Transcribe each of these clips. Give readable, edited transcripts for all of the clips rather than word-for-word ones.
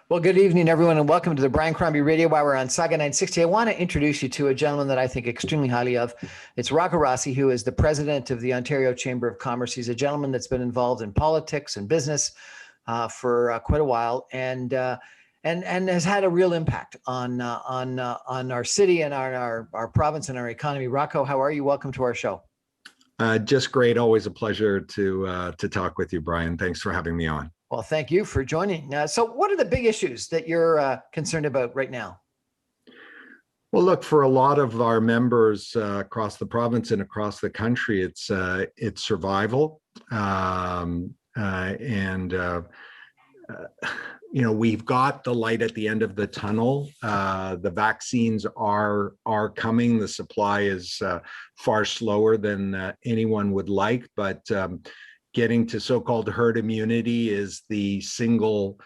Well, good evening, everyone, and welcome to the Brian Crombie Radio Hour on Saga 960. I want to introduce you to a gentleman that I think extremely highly of. It's Rocco Rossi, who is the president of the Ontario Chamber of Commerce. He's a gentleman that's been involved in politics and business for quite a while, and has had a real impact on our city and our province and our economy. Rocco, how are you? Welcome to our show. Just great. Always a pleasure to talk with you, Brian. Thanks for having me on. Well, thank you for joining. So what are the big issues that you're concerned about right now? Well, look, for a lot of our members across the province and across the country, it's survival. We've got the light at the end of the tunnel. The vaccines are coming. The supply is far slower than anyone would like, but getting to so-called herd immunity is the single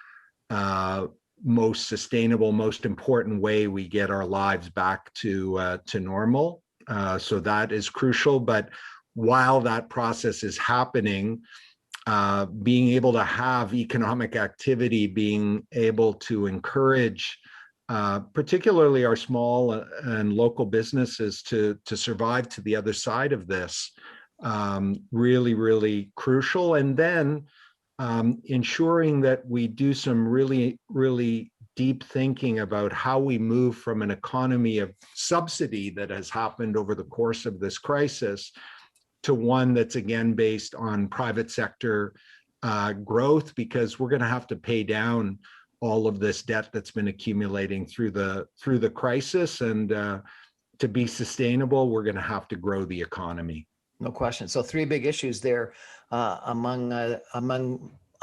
most sustainable, most important way we get our lives back to normal. So that is crucial. But while that process is happening, being able to have economic activity, being able to encourage particularly our small and local businesses to survive to the other side of this, really, really crucial. And then ensuring that we do some really, really deep thinking about how we move from an economy of subsidy that has happened over the course of this crisis to one that's again based on private sector growth, because we're going to have to pay down all of this debt that's been accumulating through the crisis. And to be sustainable, we're going to have to grow the economy. No question. So three big issues there among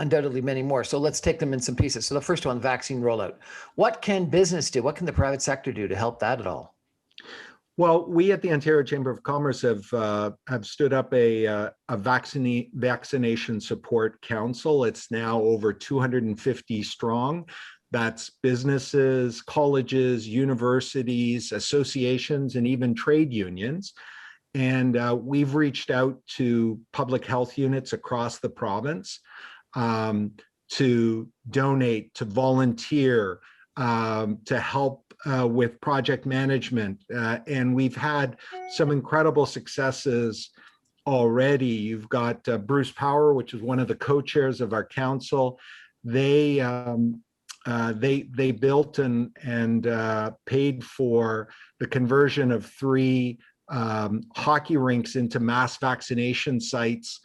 undoubtedly many more. So let's take them in some pieces. So the first one, vaccine rollout. What can business do? What can the private sector do to help that at all? Well, we at the Ontario Chamber of Commerce have stood up a vaccination support council. It's now over 250 strong. That's businesses, colleges, universities, associations, and even trade unions. And we've reached out to public health units across the province to donate, to volunteer, to help with project management. And we've had some incredible successes already. You've got Bruce Power, which is one of the co-chairs of our council. They built and paid for the conversion of 3 hockey rinks into mass vaccination sites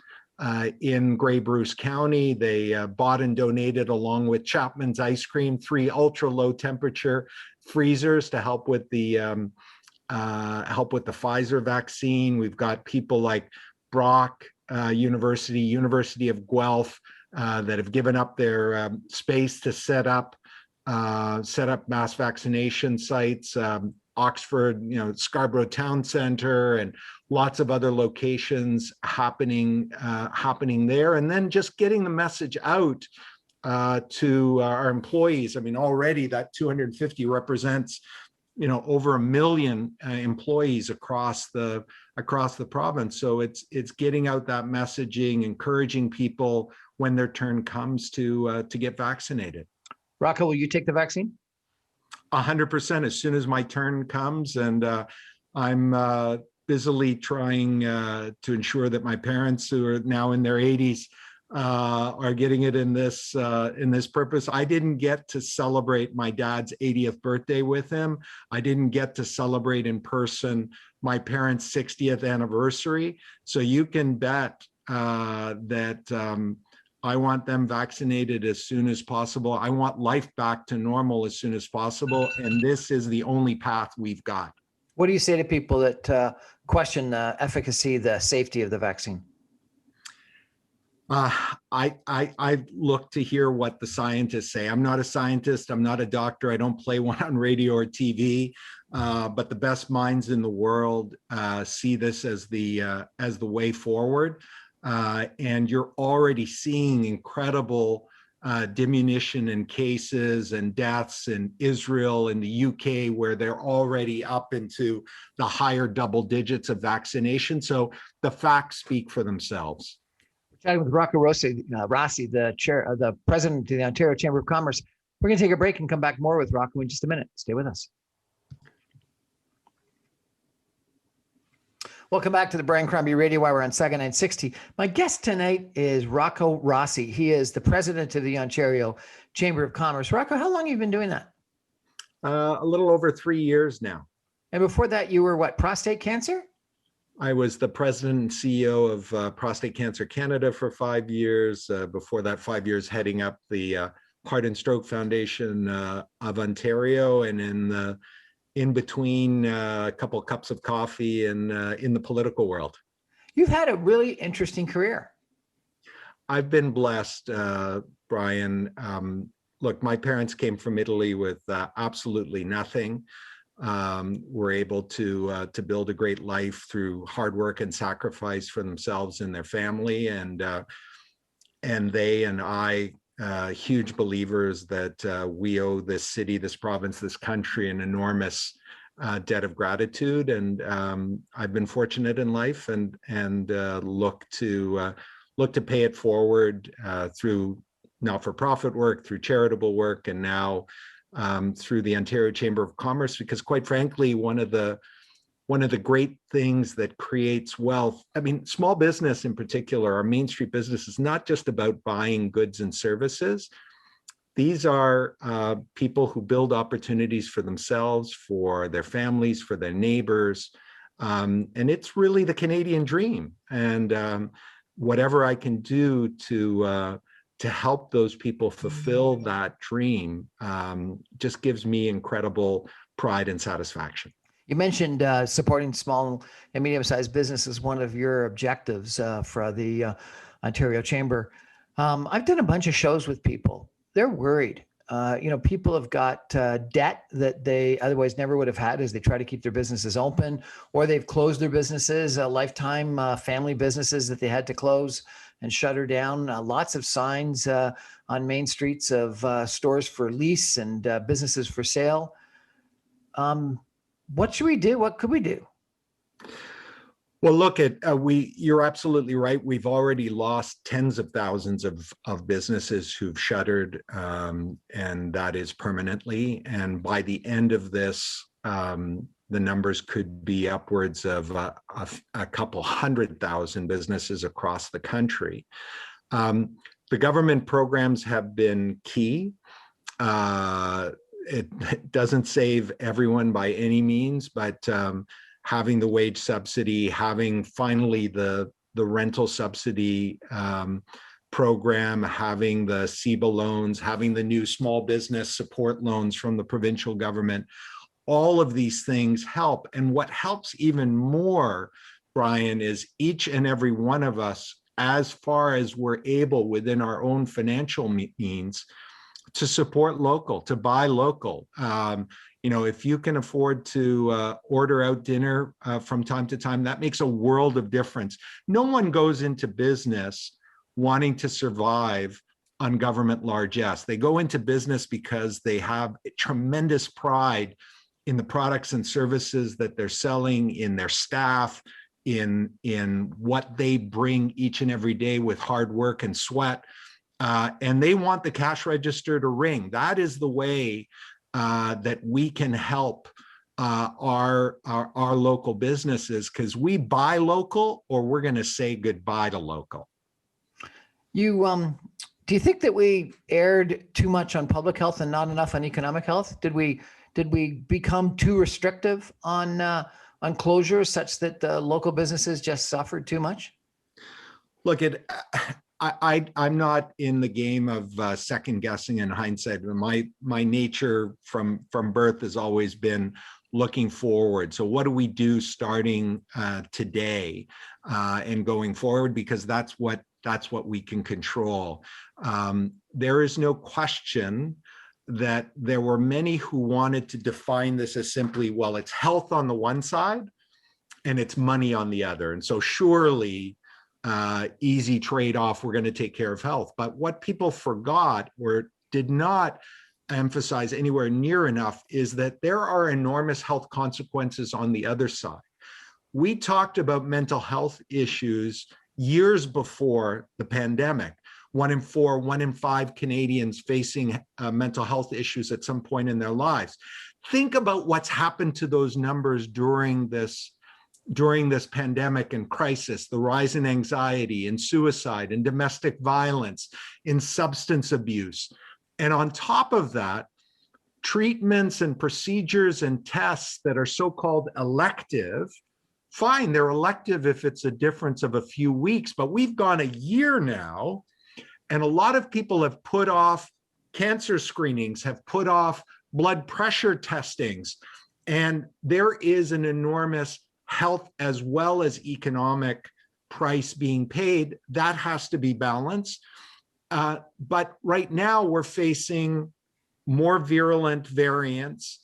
in Grey Bruce County. They bought and donated, along with Chapman's Ice Cream, 3 ultra low temperature freezers to help with the Pfizer vaccine. We've got people like Brock University of Guelph that have given up their space to set up mass vaccination sites. Oxford, Scarborough Town Center, and lots of other locations happening there. And then just getting the message out to our employees. I mean, already that 250 represents, over 1 million employees across the province. So it's getting out that messaging, encouraging people when their turn comes to get vaccinated. Rocco, will you take the vaccine? 100% as soon as my turn comes, and I'm busily trying to ensure that my parents, who are now in their 80s, are getting it in this purpose. I didn't get to celebrate my dad's 80th birthday with him. I didn't get to celebrate in person my parents' 60th anniversary. So you can bet that I want them vaccinated as soon as possible. I want life back to normal as soon as possible. And this is the only path we've got. What do you say to people that question the efficacy, the safety of the vaccine? I look to hear what the scientists say. I'm not a scientist. I'm not a doctor. I don't play one on radio or TV. But the best minds in the world see this as the way forward. And you're already seeing incredible diminution in cases and deaths in Israel and the UK, where they're already up into the higher double digits of vaccination. So the facts speak for themselves. We're chatting with Rocco Rossi, the president of the Ontario Chamber of Commerce. We're going to take a break and come back more with Rocco in just a minute. Stay with us. Welcome back to the Brian Crombie Radio Hour on Saga 960. My guest tonight is Rocco Rossi. He is the president of the Ontario Chamber of Commerce. Rocco, how long have you been doing that? A little over 3 years now. And before that, you were what, prostate cancer? I was the president and CEO of Prostate Cancer Canada for 5 years. Before that, 5 years heading up the Heart and Stroke Foundation of Ontario, and in between a couple of cups of coffee and in the political world. You've had a really interesting career. I've been blessed, Brian. Look, my parents came from Italy with absolutely nothing. Were able to build a great life through hard work and sacrifice for themselves and their family, and they and I, huge believers that we owe this city, this province, this country an enormous debt of gratitude. And I've been fortunate in life, and look to pay it forward through not-for-profit work, through charitable work, and now through the Ontario Chamber of Commerce, because quite frankly, one of the great things that creates wealth, I mean, small business in particular, our Main Street business, is not just about buying goods and services. These are people who build opportunities for themselves, for their families, for their neighbors. And it's really the Canadian dream. And whatever I can do to help those people fulfill that dream just gives me incredible pride and satisfaction. You mentioned supporting small and medium-sized business as one of your objectives for the Ontario Chamber. I've done a bunch of shows with people. They're worried. People have got debt that they otherwise never would have had as they try to keep their businesses open, or they've closed their businesses, lifetime family businesses that they had to close and shutter down. Lots of signs on main streets of stores for lease and businesses for sale. What should we do? What could we do? Well, look you're absolutely right. We've already lost tens of thousands of businesses who've shuttered, and that is permanently. And by the end of this, the numbers could be upwards of a couple 100,000 businesses across the country. The government programs have been key. It doesn't save everyone by any means, but having the wage subsidy, having finally the rental subsidy program, having the CEBA loans, having the new small business support loans from the provincial government, all of these things help. And what helps even more, Brian, is each and every one of us, as far as we're able within our own financial means, to support local, to buy local. If you can afford to order out dinner from time to time, that makes a world of difference. No one goes into business wanting to survive on government largesse. They go into business because they have tremendous pride in the products and services that they're selling, in their staff, in what they bring each and every day with hard work and sweat. And they want the cash register to ring. That is the way that we can help our local businesses, because we buy local, or we're going to say goodbye to local. Do you think that we erred too much on public health and not enough on economic health? Did we become too restrictive on closures such that the local businesses just suffered too much? Look, I'm not in the game of second guessing and hindsight. My nature from birth has always been looking forward. So what do we do starting today and going forward? Because that's what we can control. There is no question that there were many who wanted to define this as simply, well, it's health on the one side and it's money on the other. And so surely easy trade-off, we're going to take care of health. But what people forgot or did not emphasize anywhere near enough is that there are enormous health consequences on the other side. We talked about mental health issues years before the pandemic. 1 in 4, 1 in 5 Canadians facing mental health issues at some point in their lives. Think about what's happened to those numbers during this pandemic and crisis, the rise in anxiety and suicide and domestic violence, in substance abuse. And on top of that, treatments and procedures and tests that are so-called elective, fine, they're elective if it's a difference of a few weeks, but we've gone a year now, and a lot of people have put off cancer screenings, have put off blood pressure testings, and there is an enormous health as well as economic price being paid. That has to be balanced. But right now we're facing more virulent variants.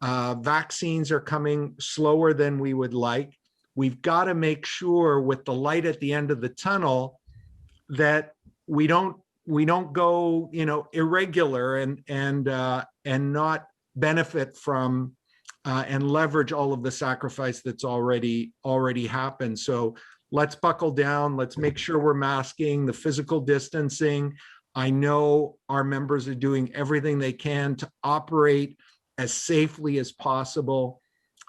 Vaccines are coming slower than we would like. We've got to make sure, with the light at the end of the tunnel, that we don't go, irregular and not benefit from and leverage all of the sacrifice that's already happened. So let's buckle down. Let's make sure we're masking, the physical distancing. I know our members are doing everything they can to operate as safely as possible,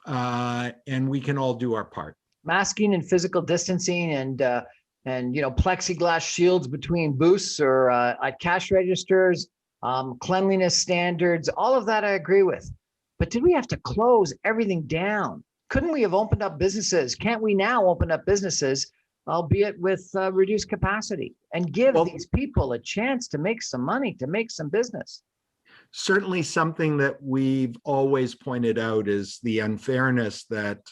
and we can all do our part. Masking and physical distancing and plexiglass shields between booths or at cash registers, cleanliness standards, all of that I agree with. But did we have to close everything down? Couldn't we have opened up businesses? Can't we now open up businesses, albeit with reduced capacity, and give these people a chance to make some money, to make some business? Certainly something that we've always pointed out is the unfairness that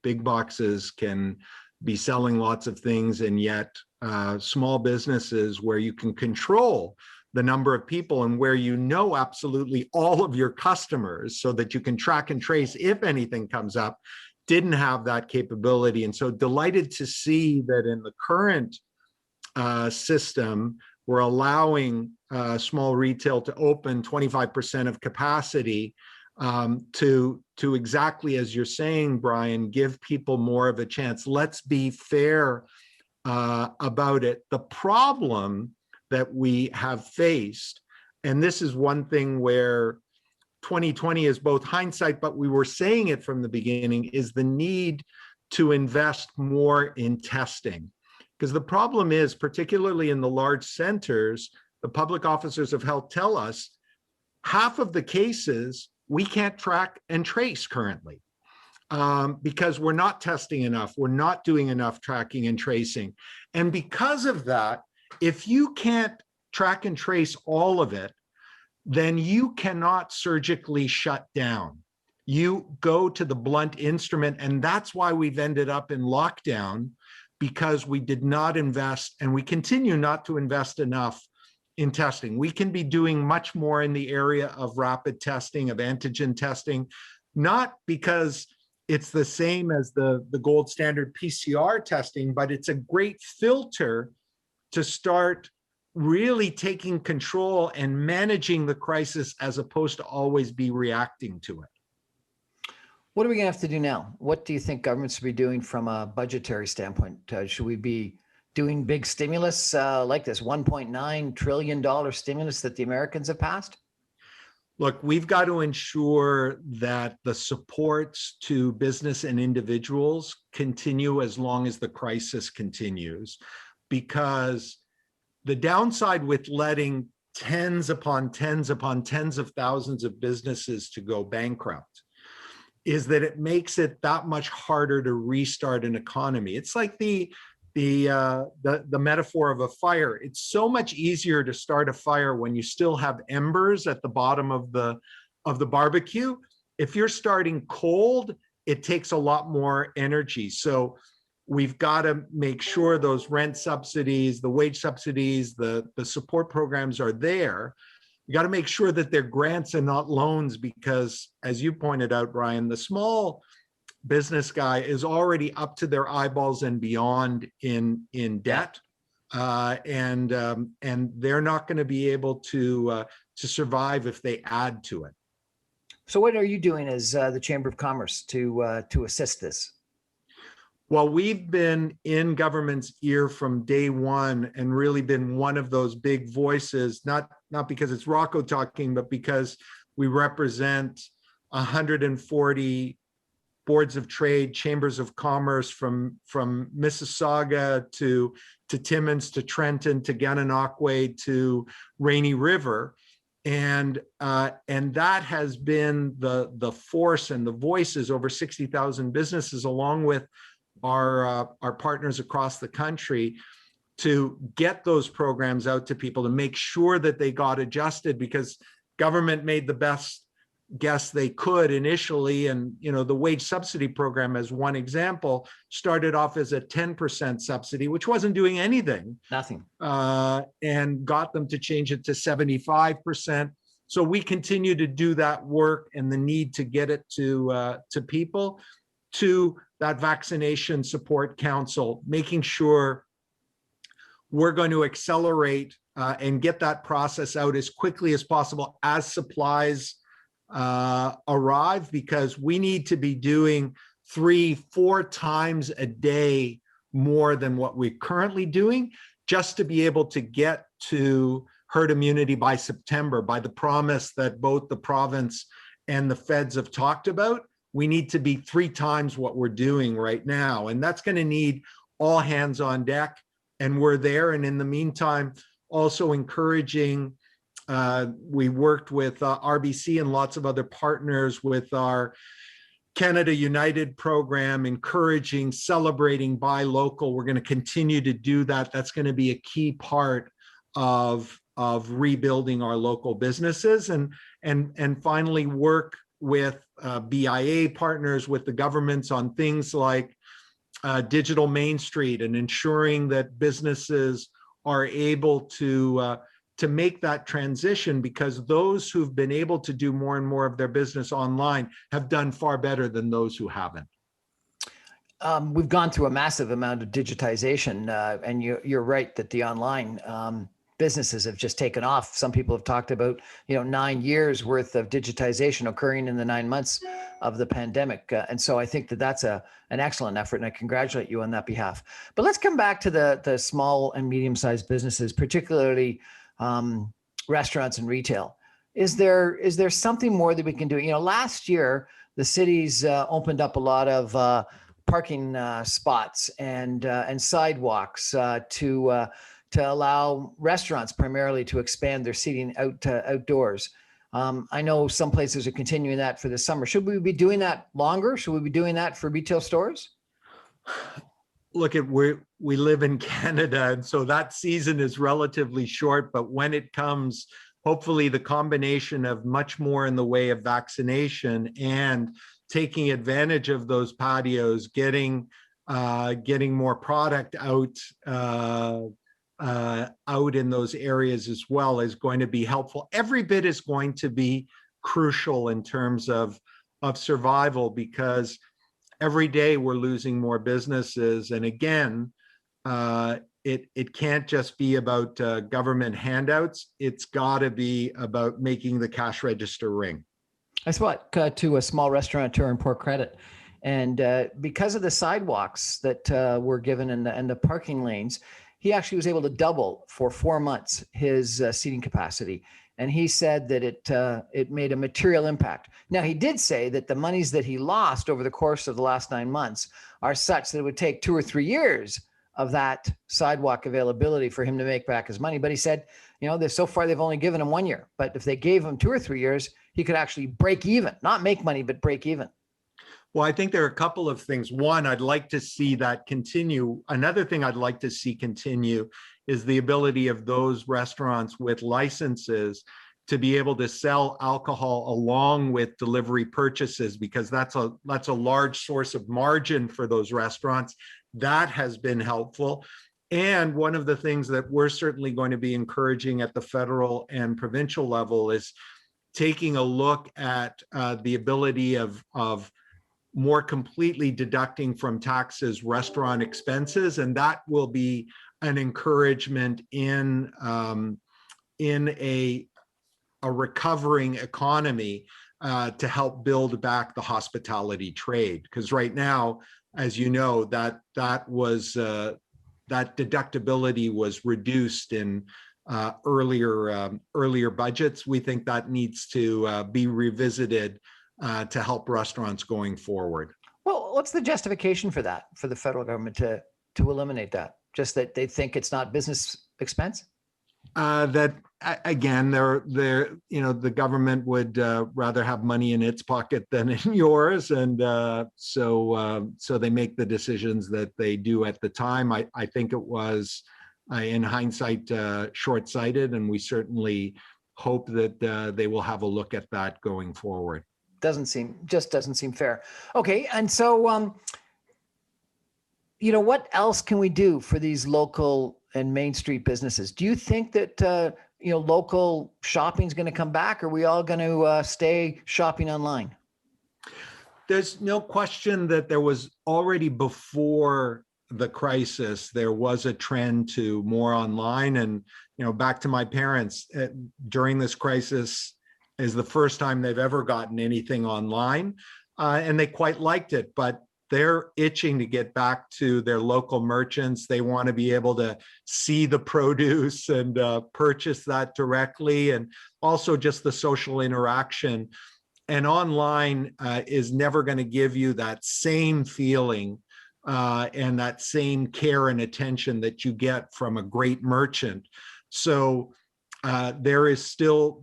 big boxes can be selling lots of things, and yet small businesses where you can control the number of people and where absolutely all of your customers so that you can track and trace if anything comes up, didn't have that capability. And so delighted to see that in the current system, we're allowing small retail to open 25% of capacity to exactly as you're saying, Brian, give people more of a chance. Let's be fair about it. The problem that we have faced, and this is one thing where 2020 is both hindsight, but we were saying it from the beginning, is the need to invest more in testing. Because the problem is, particularly in the large centers, the public officers of health tell us half of the cases we can't track and trace currently because we're not testing enough. We're not doing enough tracking and tracing. And because of that, if you can't track and trace all of it, then you cannot surgically shut down. You go to the blunt instrument, and that's why we've ended up in lockdown, because we did not invest, and we continue not to invest enough in testing. We can be doing much more in the area of rapid testing, of antigen testing, not because it's the same as the gold standard PCR testing, but it's a great filter to start really taking control and managing the crisis as opposed to always be reacting to it. What are we going to have to do now? What do you think governments should be doing from a budgetary standpoint? Should we be doing big stimulus like this $1.9 trillion stimulus that the Americans have passed? Look, we've got to ensure that the supports to business and individuals continue as long as the crisis continues, because the downside with letting tens upon tens upon tens of thousands of businesses to go bankrupt is that it makes it that much harder to restart an economy. It's like the metaphor of a fire. It's so much easier to start a fire when you still have embers at the bottom of the barbecue. If you're starting cold, it takes a lot more energy. So we've got to make sure those rent subsidies, the wage subsidies, the support programs are there. You got to make sure that they're grants and not loans, because as you pointed out, Brian, the small business guy is already up to their eyeballs and beyond in debt, and they're not going to be able to survive if they add to it. So what are you doing as the Chamber of Commerce to assist this? Well, we've been in government's ear from day one and really been one of those big voices, not because it's Rocco talking, but because we represent 140 boards of trade, chambers of commerce from Mississauga to Timmins to Trenton to Gananoque to Rainy River. And that has been the force and the voices, over 60,000 businesses, along with our partners across the country, to get those programs out to people, to make sure that they got adjusted, because government made the best guess they could initially. And, you know, the wage subsidy program, as one example, started off as a 10% subsidy, which wasn't doing anything. Nothing. And got them to change it to 75%. So we continue to do that work, and the need to get it to people, to that vaccination support council, making sure we're going to accelerate and get that process out as quickly as possible as supplies arrive, because we need to be doing 3-4 times a day more than what we're currently doing, just to be able to get to herd immunity by September, by the promise that both the province and the feds have talked about. We need to be 3 times what we're doing right now. And that's going to need all hands on deck. And we're there. And in the meantime, also encouraging, we worked with RBC and lots of other partners with our Canada United program, encouraging, celebrating buy local. We're going to continue to do that. That's going to be a key part of rebuilding our local businesses, and finally work with BIA partners, with the governments, on things like digital Main Street, and ensuring that businesses are able to make that transition, because those who've been able to do more and more of their business online have done far better than those who haven't. We've gone through a massive amount of digitization, and you're right that the online businesses have just taken off. Some people have talked about, 9 years worth of digitization occurring in the 9 months of the pandemic. And so I think that that's an excellent effort, and I congratulate you on that behalf. But let's come back to the small and medium-sized businesses, particularly restaurants and retail. Is there something more that we can do? Last year, the cities opened up a lot of parking spots and sidewalks to allow restaurants primarily to expand their seating outdoors. I know some places are continuing that for the summer. Should we be doing that longer? Should we be doing that for retail stores? Look, we live in Canada, and so that season is relatively short, but when it comes, hopefully the combination of much more in the way of vaccination and taking advantage of those patios, getting more product out in those areas as well, is going to be helpful. Every bit is going to be crucial in terms of survival, because every day we're losing more businesses. And again, it can't just be about government handouts. It's got to be about making the cash register ring. I spoke to a small restaurateur in Port Credit, and because of the sidewalks that were given and the parking lanes, he actually was able to double for 4 months his seating capacity. And he said that it made a material impact. Now, he did say that the monies that he lost over the course of the last 9 months are such that it would take 2 or 3 years of that sidewalk availability for him to make back his money. But he said, so far they've only given him 1 year. But if they gave him 2 or 3 years, he could actually break even, not make money, but break even. Well, I think there are a couple of things. One, I'd like to see that continue. Another thing I'd like to see continue is the ability of those restaurants with licenses to be able to sell alcohol along with delivery purchases, because that's a large source of margin for those restaurants. That has been helpful. And one of the things that we're certainly going to be encouraging at the federal and provincial level is taking a look at the ability of more completely deducting from taxes restaurant expenses, and that will be an encouragement in a recovering economy to help build back the hospitality trade. Because right now, as you know, that deductibility was reduced in earlier budgets. We think that needs to be revisited to help restaurants going forward. Well, what's the justification for that, for the federal government to eliminate that? Just that they think it's not business expense? That again, the government would rather have money in its pocket than in yours, and so they make the decisions that they do at the time. I think it was, in hindsight, short-sighted, and we certainly hope that they will have a look at that going forward. Doesn't seem fair. Okay, and so what else can we do for these local and Main Street businesses? Do you think that local shopping is going to come back? Or are we all going to stay shopping online? There's no question that there was already, before the crisis, there was a trend to more online. And back to my parents, during this crisis is the first time they've ever gotten anything online, and they quite liked it, but they're itching to get back to their local merchants. They want to be able to see the produce and purchase that directly, and also just the social interaction. And online is never going to give you that same feeling and that same care and attention that you get from a great merchant. So there is still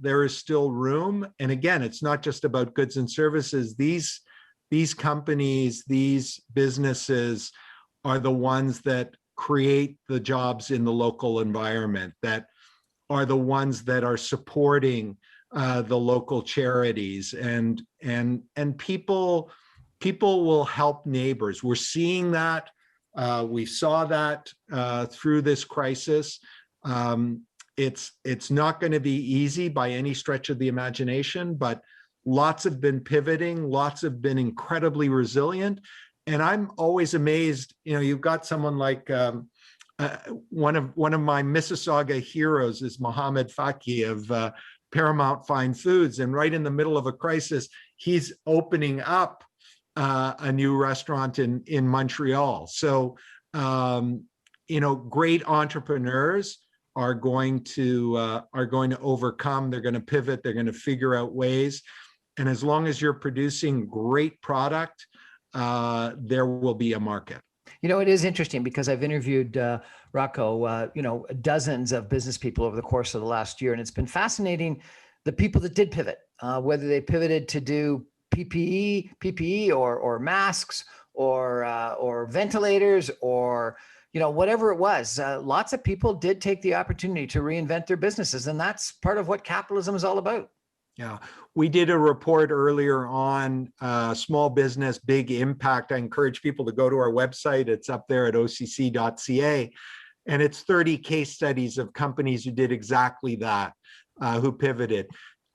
room. And again, it's not just about goods and services. These companies, these businesses are the ones that create the jobs in the local environment, that are the ones that are supporting the local charities, and people will help neighbors. We're seeing that. We saw that through this crisis. It's not going to be easy by any stretch of the imagination, but lots have been pivoting, lots have been incredibly resilient. And I'm always amazed, you've got someone like one of my Mississauga heroes is Mohammed Faki of Paramount Fine Foods. And right in the middle of a crisis, he's opening up a new restaurant in Montreal. So, great entrepreneurs are going to overcome. They're going to pivot. They're going to figure out ways. And as long as you're producing great product, there will be a market. It is interesting because I've interviewed Rocco, dozens of business people over the course of the last year, and it's been fascinating the people that did pivot, whether they pivoted to do PPE or masks or ventilators or whatever it was. Lots of people did take the opportunity to reinvent their businesses, and that's part of what capitalism is all about. Yeah, we did a report earlier on small business, big impact. I encourage people to go to our website. It's up there at OCC.ca. And it's 30 case studies of companies who did exactly that, who pivoted.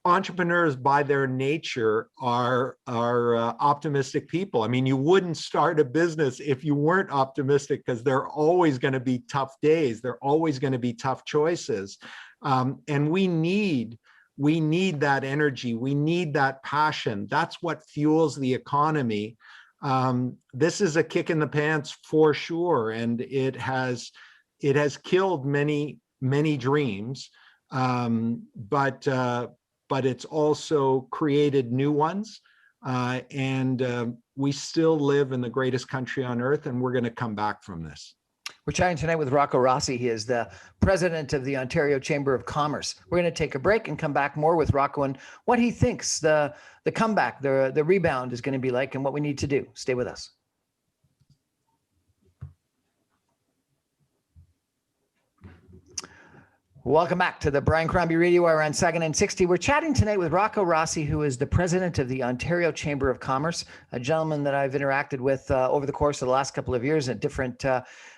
Entrepreneurs, by their nature, are optimistic people. I mean, you wouldn't start a business if you weren't optimistic, because there are always going to be tough days. There are always going to be tough choices. And we need that energy. We need that passion. That's what fuels the economy. This is a kick in the pants for sure, and it has killed many dreams. But it's also created new ones. And we still live in the greatest country on earth, and we're going to come back from this. We're chatting tonight with Rocco Rossi. He is the president of the Ontario Chamber of Commerce. We're going to take a break and come back more with Rocco and what he thinks the comeback, the rebound is going to be like, and what we need to do. Stay with us. Welcome back to the Brian Crombie Radio Hour on Saga 960. We're chatting tonight with Rocco Rossi, who is the president of the Ontario Chamber of Commerce, a gentleman that I've interacted with over the course of the last couple of years at different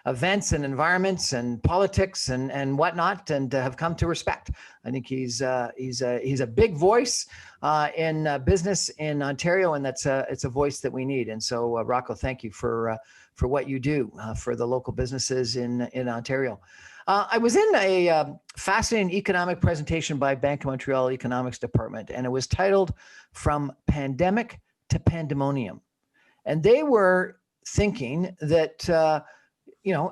events and environments and politics and whatnot, and have come to respect. I think he's a big voice in business in Ontario, and it's a voice that we need. And so, Rocco, thank you for what you do for the local businesses in Ontario. I was in a fascinating economic presentation by Bank of Montreal Economics Department, and it was titled From Pandemic to Pandemonium. And they were thinking that,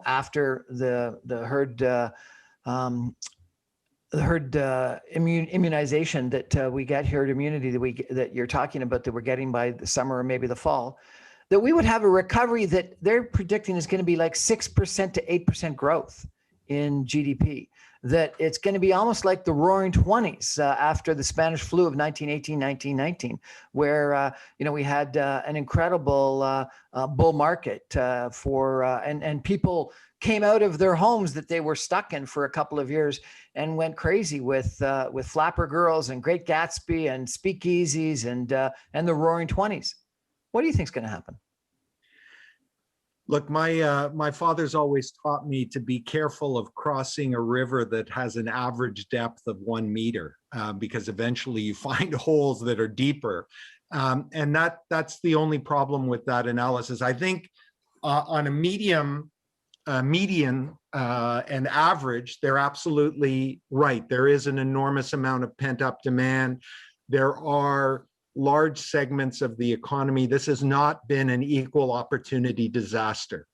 after the herd immunization that we get, herd immunity that you're talking about, that we're getting by the summer or maybe the fall, that we would have a recovery that they're predicting is going to be like 6% to 8% growth in GDP. That it's going to be almost like the Roaring '20s after the Spanish flu of 1918, 1919, where we had an incredible bull market and people came out of their homes that they were stuck in for a couple of years and went crazy with Flapper Girls and Great Gatsby and speakeasies and the Roaring '20s. What do you think is going to happen? Look, my father's always taught me to be careful of crossing a river that has an average depth of 1 meter, because eventually you find holes that are deeper. And that's the only problem with that analysis. I think on a median and average, they're absolutely right. There is an enormous amount of pent-up demand. There are large segments of the economy. This has not been an equal opportunity disaster.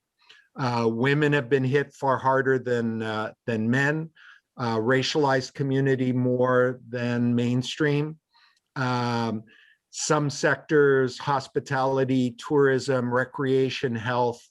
Women have been hit far harder than men, racialized community more than mainstream. Some sectors, hospitality, tourism, recreation, health,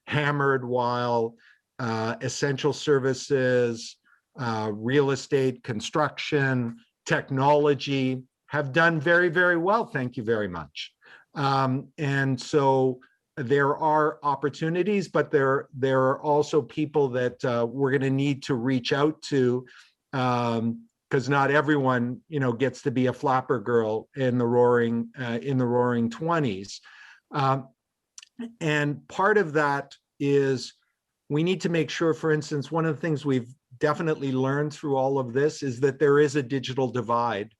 hammered, while essential services, real estate, construction, technology have done very, very well. Thank you very much. And so there are opportunities, but there are also people that we're going to need to reach out to, because not everyone, gets to be a flapper girl in the Roaring '20s. And part of that is we need to make sure, for instance, one of the things we've definitely learned through all of this is that there is a digital divide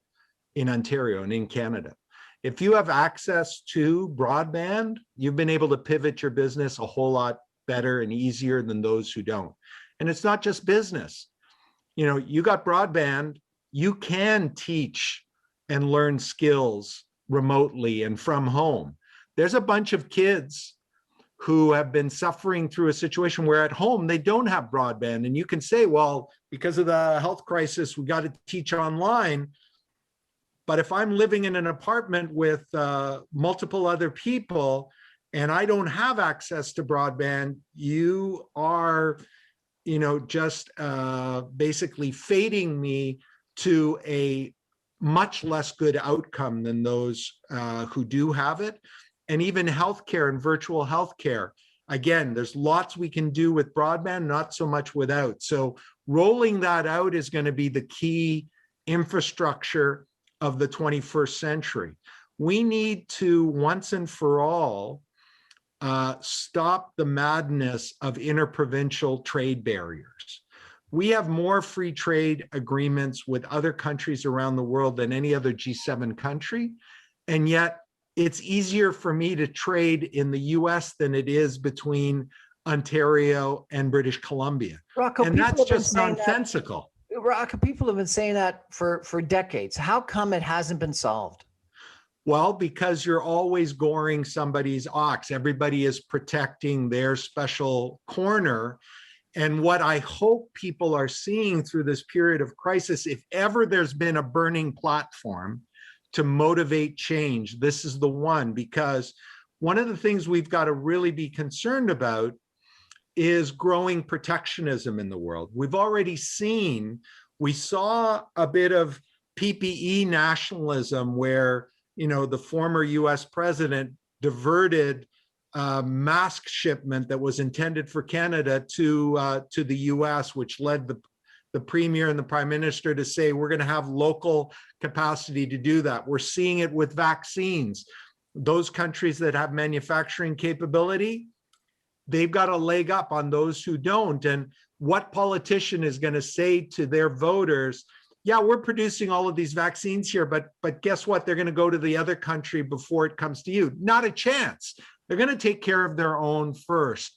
in Ontario and in Canada. If you have access to broadband, you've been able to pivot your business a whole lot better and easier than those who don't. And it's not just business. You got broadband, you can teach and learn skills remotely and from home. There's a bunch of kids who have been suffering through a situation where at home they don't have broadband. And you can say, well, because of the health crisis, we got to teach online. But if I'm living in an apartment with multiple other people and I don't have access to broadband, you are, just basically fading me to a much less good outcome than those who do have it. And even healthcare and virtual healthcare. Again, there's lots we can do with broadband, not so much without. So rolling that out is going to be the key infrastructure of the 21st century. We need to once and for all stop the madness of interprovincial trade barriers. We have more free trade agreements with other countries around the world than any other G7 country, and yet it's easier for me to trade in the US than it is between Ontario and British Columbia. Rocco, and that's just nonsensical. Rocco, people have been saying that for decades. How come it hasn't been solved? Well, because you're always goring somebody's ox. Everybody is protecting their special corner. And what I hope people are seeing through this period of crisis, if ever there's been a burning platform to motivate change, this is the one. Because one of the things we've got to really be concerned about is growing protectionism in the world. We've already seen, we saw a bit of PPE nationalism where, the former US president diverted mask shipment that was intended for Canada to the US, which led the premier and the prime minister to say, we're going to have local capacity to do that. We're seeing it with vaccines. Those countries that have manufacturing capability, they've got a leg up on those who don't. And what politician is going to say to their voters, yeah, we're producing all of these vaccines here, but guess what? They're going to go to the other country before it comes to you. Not a chance. They're going to take care of their own first.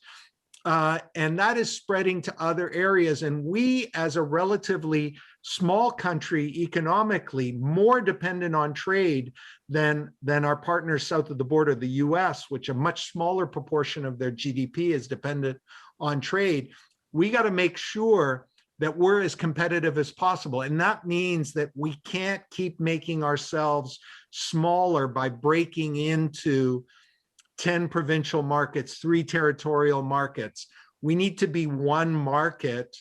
And that is spreading to other areas. And we, as a relatively small country economically, more dependent on trade than our partners south of the border, the US, which a much smaller proportion of their GDP is dependent on trade. We got to make sure that we're as competitive as possible. And that means that we can't keep making ourselves smaller by breaking into 10 provincial markets, 3 territorial markets. We need to be one market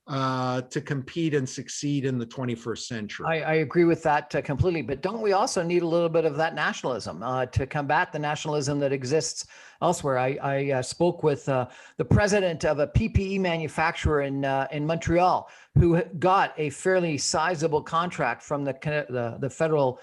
to compete and succeed in the 21st century. I agree with that completely, but don't we also need a little bit of that nationalism to combat the nationalism that exists elsewhere? I spoke with the president of a PPE manufacturer in Montreal, who got a fairly sizable contract from the federal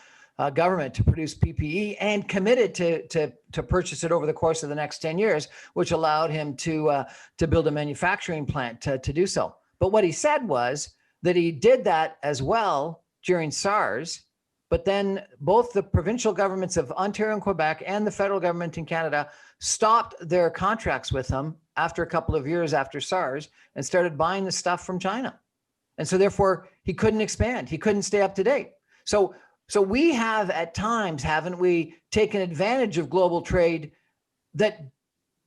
government to produce PPE and committed to purchase it over the course of the next 10 years, which allowed him to build a manufacturing plant to do so. But what he said was that he did that as well during SARS, but then both the provincial governments of Ontario and Quebec and the federal government in Canada stopped their contracts with him after a couple of years after SARS and started buying the stuff from China. And so therefore he couldn't expand. He couldn't stay up to date. So we have at times, haven't we, taken advantage of global trade that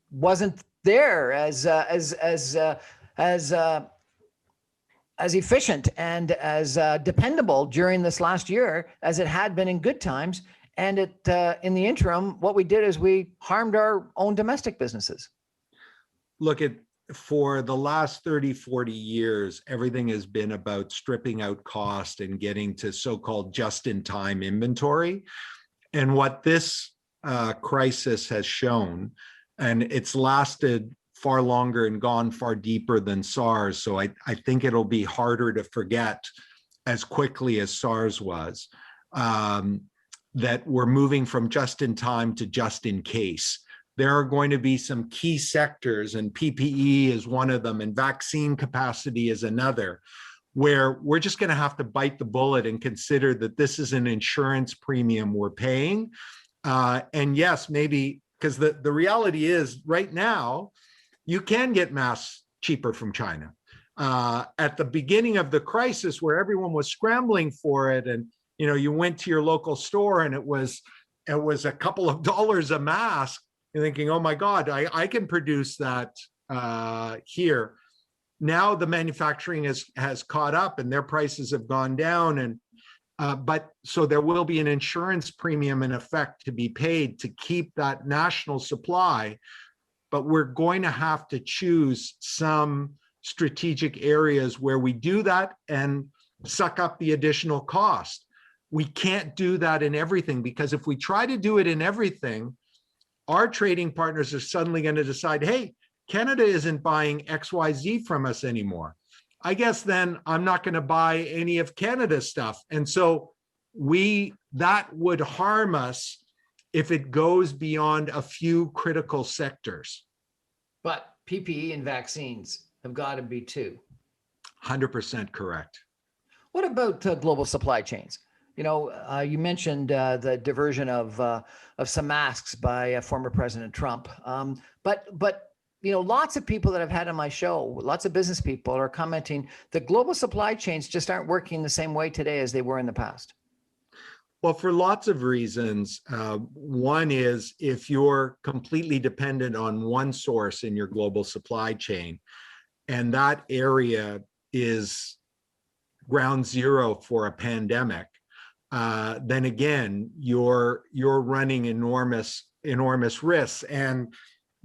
wasn't there as efficient and as dependable during this last year as it had been in good times. And in the interim, what we did is we harmed our own domestic businesses. Look, for the last 30, 40 years, everything has been about stripping out cost and getting to so-called just-in-time inventory. And what this crisis has shown, and it's lasted far longer and gone far deeper than SARS. So I think it'll be harder to forget as quickly as SARS was, that we're moving from just in time to just in case. There are going to be some key sectors, and PPE is one of them, and vaccine capacity is another, where we're just going to have to bite the bullet and consider that this is an insurance premium we're paying. And yes, maybe, because the reality is right now, you can get masks cheaper from China. At the beginning of the crisis, where everyone was scrambling for it, and you went to your local store and it was a couple of dollars a mask, you're thinking, oh my God, I can produce that here. Now the manufacturing has caught up and their prices have gone down, and but so there will be an insurance premium in effect to be paid to keep that national supply. But we're going to have to choose some strategic areas where we do that and suck up the additional cost. We can't do that in everything, because if we try to do it in everything, our trading partners are suddenly going to decide, hey, Canada isn't buying XYZ from us anymore. I guess then I'm not going to buy any of Canada's stuff. And so that would harm us if it goes beyond a few critical sectors. But PPE and vaccines have got to be too. 100% correct. What about global supply chains? You mentioned the diversion of some masks by former President Trump. But lots of people that I've had on my show, lots of business people are commenting that global supply chains just aren't working the same way today as they were in the past. Well, for lots of reasons. One is, if you're completely dependent on one source in your global supply chain, and that area is ground zero for a pandemic, then again, you're running enormous risks. And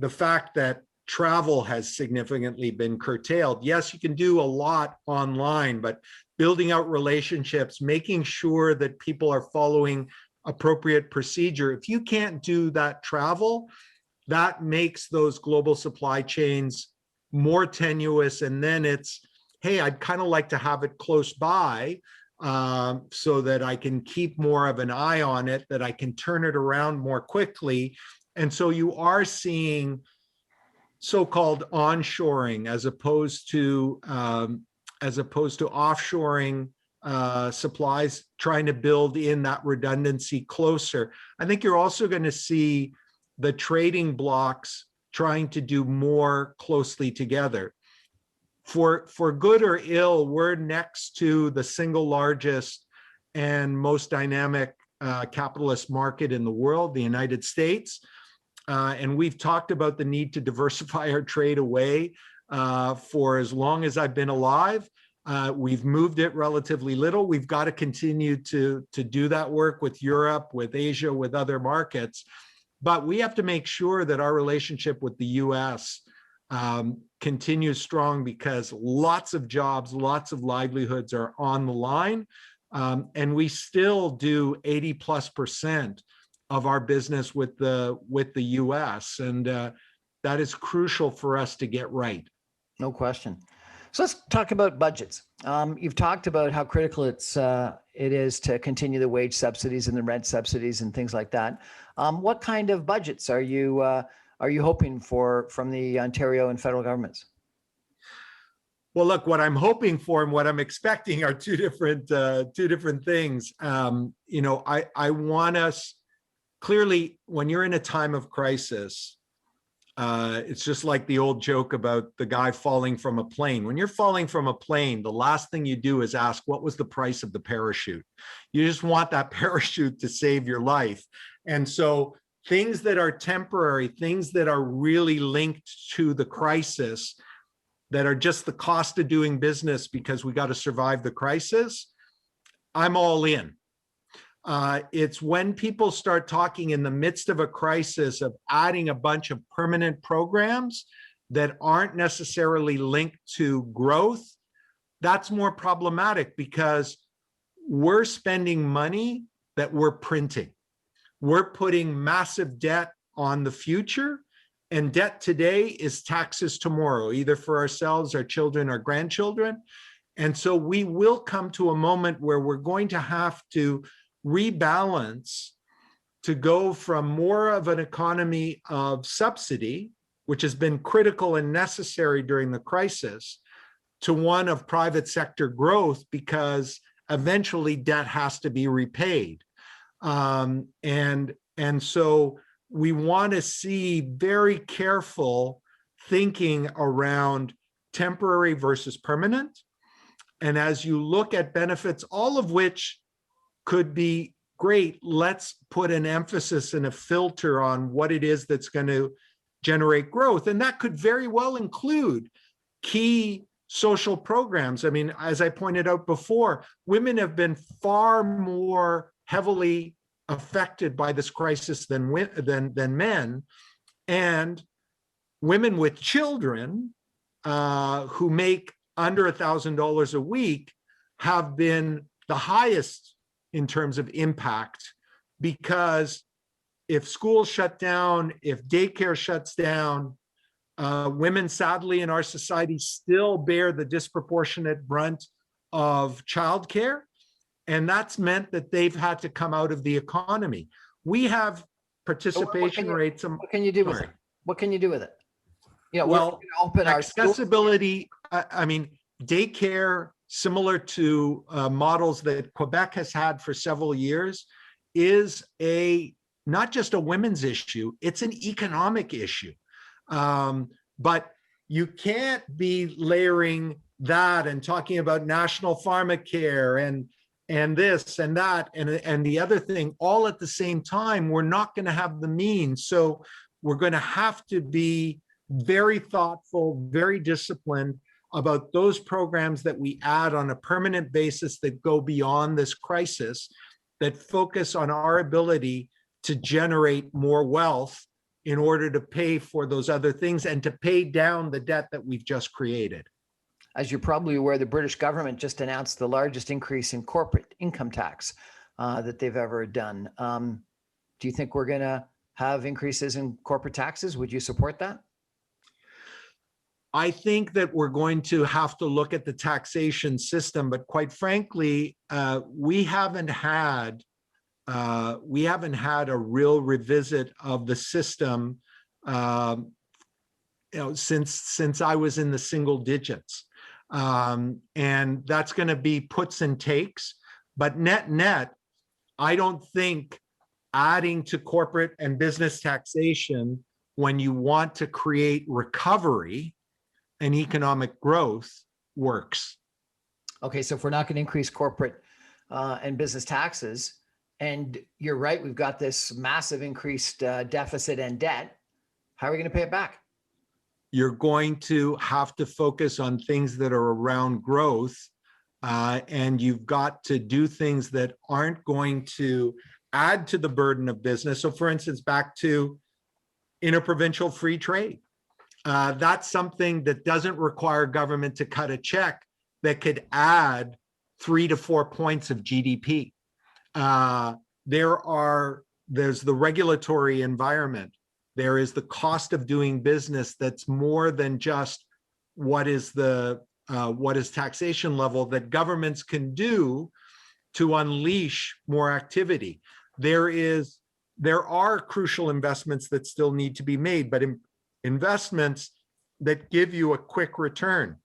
the fact that travel has significantly been curtailed. Yes, you can do a lot online, but building out relationships, making sure that people are following appropriate procedure. If you can't do that travel, that makes those global supply chains more tenuous. And then it's, hey, I'd kind of like to have it close by so that I can keep more of an eye on it, that I can turn it around more quickly. And so you are seeing so-called onshoring as opposed to offshoring supplies, trying to build in that redundancy closer. I think you're also going to see the trading blocks trying to do more closely together. for good or ill, we're next to the single largest and most dynamic capitalist market in the world, the United States. And we've talked about the need to diversify our trade away for as long as I've been alive. We've moved it relatively little. We've got to continue to do that work with Europe, with Asia, with other markets. But we have to make sure that our relationship with the US continues strong, because lots of jobs, lots of livelihoods are on the line. And we still do 80+% of our business with the US. And that is crucial for us to get right. No question. So let's talk about budgets. You've talked about how critical it is to continue the wage subsidies and the rent subsidies and things like that. What kind of budgets are you hoping for from the Ontario and federal governments? Well, look, what I'm hoping for and what I'm expecting are two different things. I want us, clearly, when you're in a time of crisis, it's just like the old joke about the guy falling from a plane. When you're falling from a plane, the last thing you do is ask, what was the price of the parachute? You just want that parachute to save your life. And so things that are temporary, things that are really linked to the crisis, that are just the cost of doing business because we got to survive the crisis, I'm all in. It's when people start talking in the midst of a crisis of adding a bunch of permanent programs that aren't necessarily linked to growth, that's more problematic, because we're spending money that we're printing. We're putting massive debt on the future, and debt today is taxes tomorrow, either for ourselves, our children, our grandchildren. And so we will come to a moment where we're going to have to rebalance to go from more of an economy of subsidy, which has been critical and necessary during the crisis, to one of private sector growth, because eventually debt has to be repaid. And so we want to see very careful thinking around temporary versus permanent. And as you look at benefits, all of which could be great, let's put an emphasis and a filter on what it is that's going to generate growth. And that could very well include key social programs. I mean, as I pointed out before, women have been far more heavily affected by this crisis than men. And women with children who make under $1,000 a week have been the highest in terms of impact, because if schools shut down, if daycare shuts down, women, sadly, in our society still bear the disproportionate brunt of childcare. And that's meant that they've had to come out of the economy. We have participation rates. What can you do with it? What can you do with it? You know, well, open accessibility, I mean, daycare, similar to models that Quebec has had for several years, is not just a women's issue, it's an economic issue. But you can't be layering that and talking about national pharmacare and this and that and the other thing all at the same time. We're not going to have the means. So we're going to have to be very thoughtful, very disciplined about those programs that we add on a permanent basis that go beyond this crisis, that focus on our ability to generate more wealth in order to pay for those other things and to pay down the debt that we've just created. As you're probably aware, the British government just announced the largest increase in corporate income tax that they've ever done. Do you think we're going to have increases in corporate taxes? Would you support that? I think that we're going to have to look at the taxation system, but quite frankly, we haven't had a real revisit of the system, since I was in the single digits, and that's going to be puts and takes. But net, I don't think adding to corporate and business taxation when you want to create recovery and economic growth works. Okay, so if we're not going to increase corporate and business taxes, and you're right, we've got this massive increased deficit and debt, how are we going to pay it back? You're going to have to focus on things that are around growth, and you've got to do things that aren't going to add to the burden of business. So for instance, back to interprovincial free trade. That's something that doesn't require government to cut a check, that could add 3 to 4 points of GDP. There's the regulatory environment. There is the cost of doing business that's more than just what is taxation level that governments can do to unleash more activity. There are crucial investments that still need to be made, but investments that give you a quick return.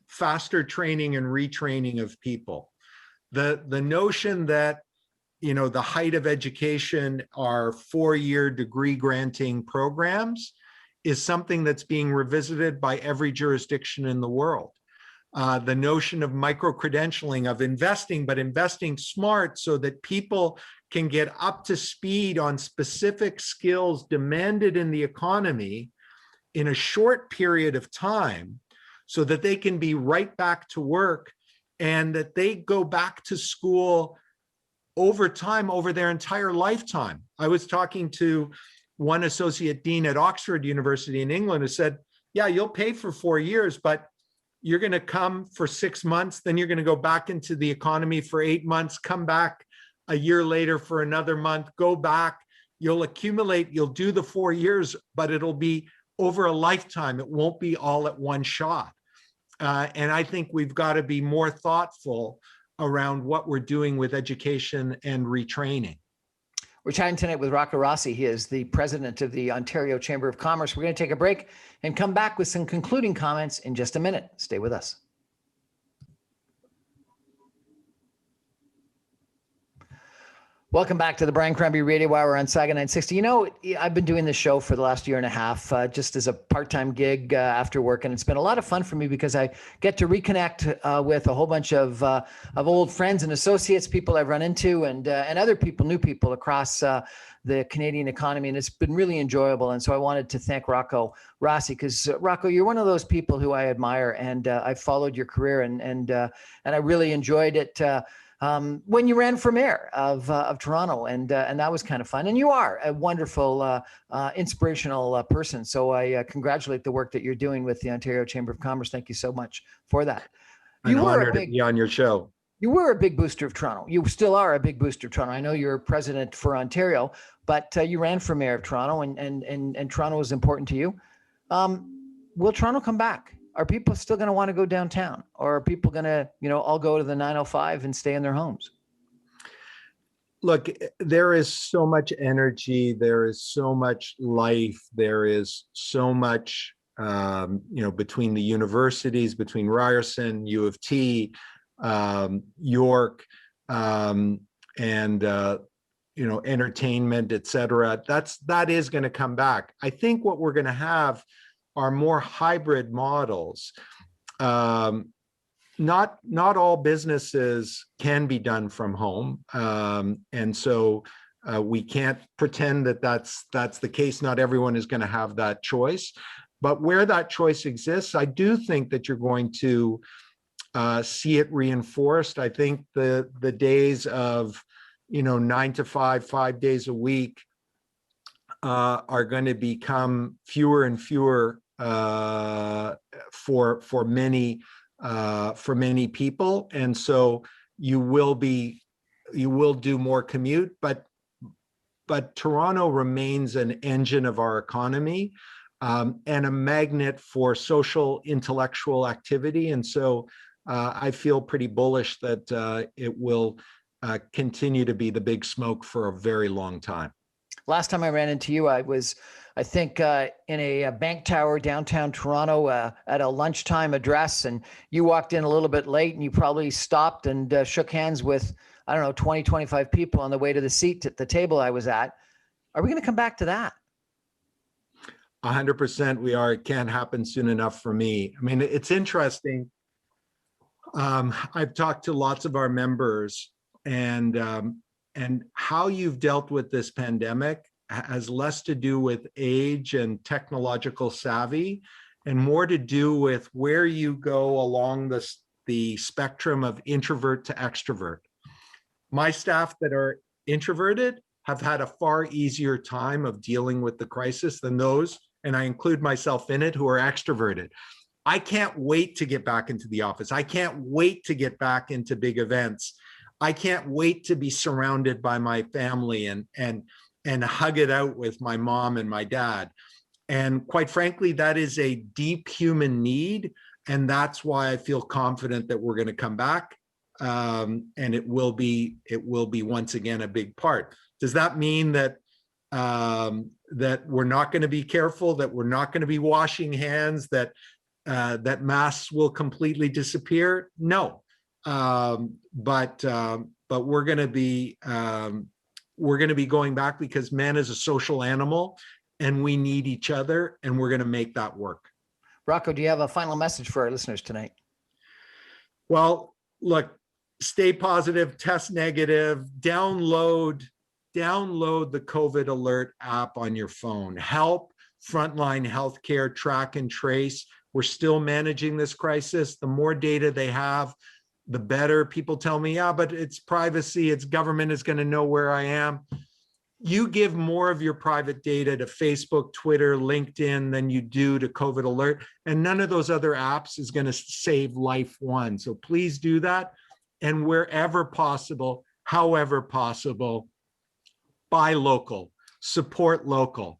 Faster training and retraining of people. The notion that, you know, the height of education are 4-year degree granting programs is something that's being revisited by every jurisdiction in the world. The notion of micro-credentialing, of investing, but investing smart so that people can get up to speed on specific skills demanded in the economy in a short period of time, so that they can be right back to work, and that they go back to school over time, over their entire lifetime. I was talking to one associate dean at Oxford University in England who said, yeah, you'll pay for 4 years, but you're going to come for 6 months, then you're going to go back into the economy for 8 months, come back a year later for another month, go back, you'll accumulate, you'll do the 4 years, but it'll be over a lifetime. It won't be all at one shot. And I think we've got to be more thoughtful around what we're doing with education and retraining. We're chatting tonight with Rocco Rossi. He is the president of the Ontario Chamber of Commerce. We're going to take a break and come back with some concluding comments in just a minute. Stay with us. Welcome back to the Brian Crombie Radio Hour on Saga 960. You know, I've been doing this show for the last year and a half, just as a part-time gig after work, and it's been a lot of fun for me because I get to reconnect with a whole bunch of old friends and associates, people I've run into, and other people, new people across the Canadian economy, and it's been really enjoyable. And so I wanted to thank Rocco Rossi, because Rocco, you're one of those people who I admire, and I've followed your career, and I really enjoyed it. When you ran for mayor of Toronto, and that was kind of fun. And you are a wonderful, inspirational person. So I congratulate the work that you're doing with the Ontario Chamber of Commerce. Thank you so much for that. I'm honored to be on your show. You were a big booster of Toronto. You still are a big booster of Toronto. I know you're president for Ontario, but you ran for mayor of Toronto, and Toronto is important to you. Will Toronto come back? Are people still going to want to go downtown, or are people going to, all go to the 905 and stay in their homes? Look, there is so much energy. There is so much life. There is so much, between the universities, between Ryerson, U of T, York, and entertainment, et cetera. That is going to come back. I think what we're going to have are more hybrid models. Not all businesses can be done from home, and so we can't pretend that that's the case. Not everyone is going to have that choice, but where that choice exists, I do think that you're going to see it reinforced. I think the days of 9 to 5, 5 days a week are going to become fewer and fewer for many people, and so you will do more commute, but Toronto remains an engine of our economy, and a magnet for social intellectual activity, and so I feel pretty bullish that it will continue to be the big smoke for a very long time. Last time I ran into you, I think in a bank tower downtown Toronto at a lunchtime address, and you walked in a little bit late, and you probably stopped and shook hands with, 20, 25 people on the way to the seat at the table I was at. Are we going to come back to that? 100% we are. It can't happen soon enough for me. I mean, it's interesting. I've talked to lots of our members, and how you've dealt with this pandemic has less to do with age and technological savvy and more to do with where you go along the spectrum of introvert to extrovert. My staff that are introverted have had a far easier time of dealing with the crisis than those, and I include myself in it, who are extroverted. I can't wait to get back into the office. I can't wait to get back into big events. I can't wait to be surrounded by my family and hug it out with my mom and my dad. And quite frankly, that is a deep human need. And that's why I feel confident that we're going to come back. And it will be once again a big part. Does that mean that that we're not going to be careful, that we're not going to be washing hands, that masks will completely disappear? No, but we're going to be going back because man is a social animal, and we need each other, and we're going to make that work. Rocco, do you have a final message for our listeners tonight? Well, look, stay positive, test negative, download the COVID alert app on your phone. Help frontline healthcare track and trace. We're still managing this crisis. The more data they have, the better. People tell me, yeah, but it's privacy, it's government is going to know where I am. You give more of your private data to Facebook, Twitter, LinkedIn than you do to COVID alert, and none of those other apps is going to save life one. So please do that. And wherever possible, however possible, buy local, support local,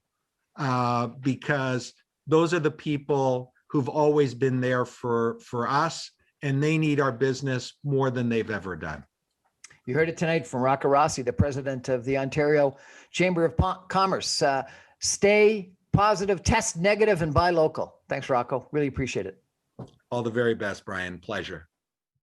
because those are the people who've always been there for us, and they need our business more than they've ever done. You heard it tonight from Rocco Rossi, the president of the Ontario Chamber of Commerce. Stay positive, test negative, and buy local. Thanks, Rocco. Really appreciate it. All the very best, Brian. Pleasure.